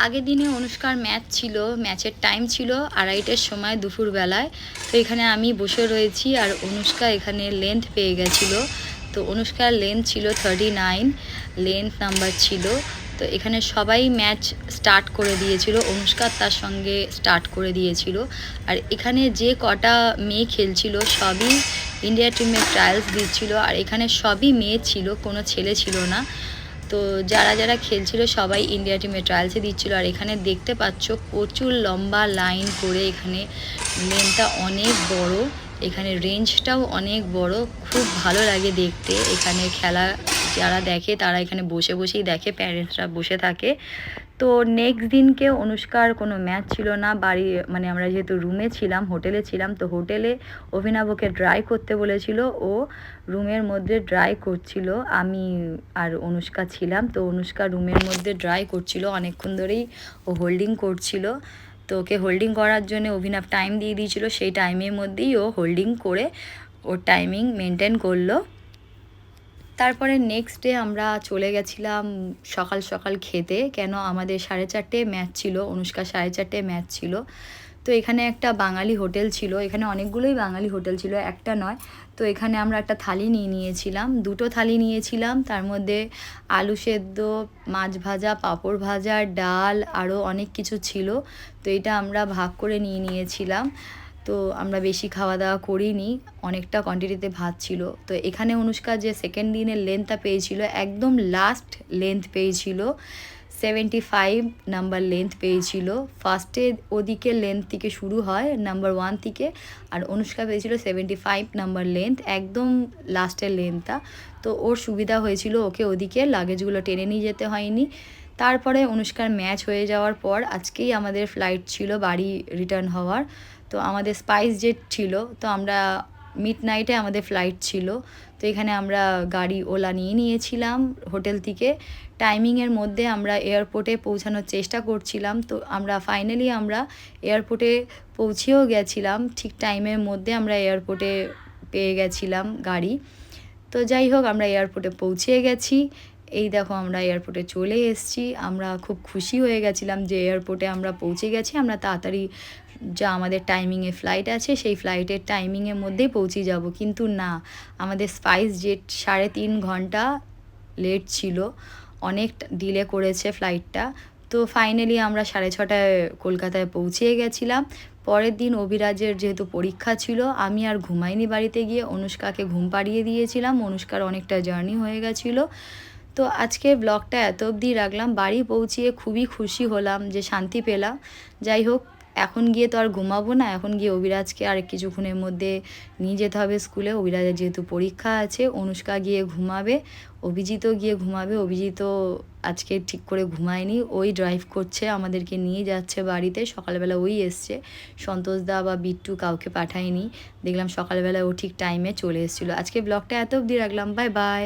আগের দিনে অনুষ্কার ম্যাচ ছিল, ম্যাচের টাইম ছিল 2:30-এর সময় দুপুরবেলায়। তো এখানে আমি বসে রয়েছি আর অনুষ্কা এখানে লেন্থ পেয়ে গেছিলো। তো অনুষ্কার লেন্থ ছিল 39 লেন্থ নাম্বার ছিল। তো এখানে সবাই ম্যাচ স্টার্ট করে দিয়েছিল, অনুষ্কা তার সঙ্গে স্টার্ট করে দিয়েছিল। আর এখানে যে কটা মেয়ে খেলছিল সবই ইন্ডিয়া টিমের ট্রায়ালস দিচ্ছিল, আর এখানে সবই মেয়ে ছিল, কোনো ছেলে ছিল না। তো যারা যারা খেলছিল সবাই ইন্ডিয়া টিমের ট্রায়ালসে দিচ্ছিলো। আর এখানে দেখতে পাচ্ছ প্রচুর লম্বা লাইন করে, এখানে লেনটা অনেক বড়, এখানে রেঞ্জটাও অনেক বড়, খুব ভালো লাগে দেখতে। এখানে খেলা যারা দেখে তারা এখানে বসে বসেই দেখে, প্যারেন্টসরা বসে থাকে। তো নেক্সট দিনকে অনুষ্কার কোনো ম্যাচ ছিল না, বাড়ি মানে আমরা যেহেতু রুমে ছিলাম, হোটেলে ছিলাম, তো হোটেলে অভিনবকে ড্রাই করতে বলেছিল, ও রুমের মধ্যে ড্রাই করছিল। আমি আর অনুষ্কা ছিলাম, তো অনুষ্কা রুমের মধ্যে ড্রাই করছিল, অনেকক্ষণ ধরেই ও হোল্ডিং করছিল। তো ওকে হোল্ডিং করার জন্য অভিনব টাইম দিয়ে দিয়েছিল, সেই টাইমের মধ্যেই ও হোল্ডিং করে ওর টাইমিং মেনটেন করলো। তারপরে নেক্সট ডে আমরা চলে গেছিলাম সকাল সকাল খেতে, কেন আমাদের 4:30 ম্যাচ ছিল, অনুষ্কা 4:30 ম্যাচ ছিল। তো এখানে একটা বাঙালি হোটেল ছিল, এখানে অনেকগুলোই বাঙালি হোটেল ছিল, একটা নয়। তো এখানে আমরা একটা থালি নিয়েছিলাম, দুটো থালি নিয়েছিলাম, তার মধ্যে আলু সেদ্ধ, মাছ ভাজা, পাঁপড় ভাজা, ডাল, আরও অনেক কিছু ছিল। তো এটা আমরা ভাগ করে নিয়েছিলাম। তো আমরা বেশি খাওয়া দাওয়া করিনি, অনেকটা কোয়ান্টিটিতে ভাত ছিল। তো এখানে অনুষ্কা যে সেকেন্ড দিনের লেন্থটা পেয়েছিল, একদম লাস্ট লেন্থ পেয়েছিল, 75 নাম্বার লেন্থ পেয়েছিল। ফার্স্টে ওদিকে লেন্থ থেকে শুরু হয় নাম্বার 1 থেকে, আর অনুষ্কা পেয়েছিল 75 নাম্বার লেন্থ, একদম লাস্টের লেন্থটা। তো ওর সুবিধা হয়েছিল, ওকে ওদিকে লাগেজগুলো টেনে নিয়ে যেতে হয়নি। তারপরে অনুষ্কার ম্যাচ হয়ে যাওয়ার পর আজকেই আমাদের ফ্লাইট ছিল বাড়ি রিটার্ন হওয়ার। তো আমাদের স্পাইস জেট ছিল, তো আমরা মিডনাইটে আমাদের ফ্লাইট ছিল। তো এখানে আমরা গাড়ি ওলা নিয়েছিলাম হোটেল থেকে, টাইমিংয়ের মধ্যে আমরা এয়ারপোর্টে পৌঁছানোর চেষ্টা করছিলাম। তো আমরা ফাইনালি এয়ারপোর্টে পৌঁছেও গেছিলাম, ঠিক টাইমের মধ্যে আমরা এয়ারপোর্টে পেয়ে গেছিলাম গাড়ি। তো যাই হোক, আমরা এয়ারপোর্টে পৌঁছে গেছি। এই দেখো আমরা এয়ারপোর্টে চলে এসেছি, আমরা খুব খুশি হয়ে গেছিলাম যে এয়ারপোর্টে আমরা পৌঁছে গেছি, আমরা তাড়াতাড়ি যা আমাদের টাইমিংয়ে ফ্লাইট আছে সেই ফ্লাইটের টাইমিংয়ের মধ্যেই পৌঁছে যাব। কিন্তু না, আমাদের স্পাইস জেট 3.5 ঘন্টা লেট ছিল, অনেক ডিলে করেছে ফ্লাইটটা। তো ফাইনালি আমরা 6:30টায় কলকাতায় পৌঁছে গেছিলাম। পরের দিন অভিরাজের যেহেতু পরীক্ষা ছিল, আমি আর ঘুমাইনি বাড়িতে গিয়ে, অনুষ্কাকে ঘুম পাড়িয়ে দিয়েছিলাম, অনুষ্কার অনেকটা জার্নি হয়ে গেছিলো। তো আজকে ব্লগটা এত অবধি রাখলাম, বাড়ি পৌঁছিয়ে খুবই খুশি হলাম, যে শান্তি পেলাম। যাই হোক, এখন গিয়ে তো আর ঘুমাবো না, এখন গিয়ে অভিরাজকে আর কিছুক্ষণের মধ্যে নিয়ে যেতে হবে স্কুলে, অভিরাজের যেহেতু পরীক্ষা আছে। অনুষ্কা গিয়ে ঘুমাবে, অভিজিৎও গিয়ে ঘুমাবে, অভিজিৎও আজকে ঠিক করে ঘুমায়নি, ওই ড্রাইভ করছে, আমাদেরকে নিয়ে যাচ্ছে বাড়িতে। সকালবেলা ওই এসছে, সন্তোষদা বা বিট্টু কাউকে পাঠায়নি, দেখলাম সকালবেলা ও ঠিক টাইমে চলে এসেছিলো। আজকে ব্লগটা এত অবধি রাখলাম, বাই বাই।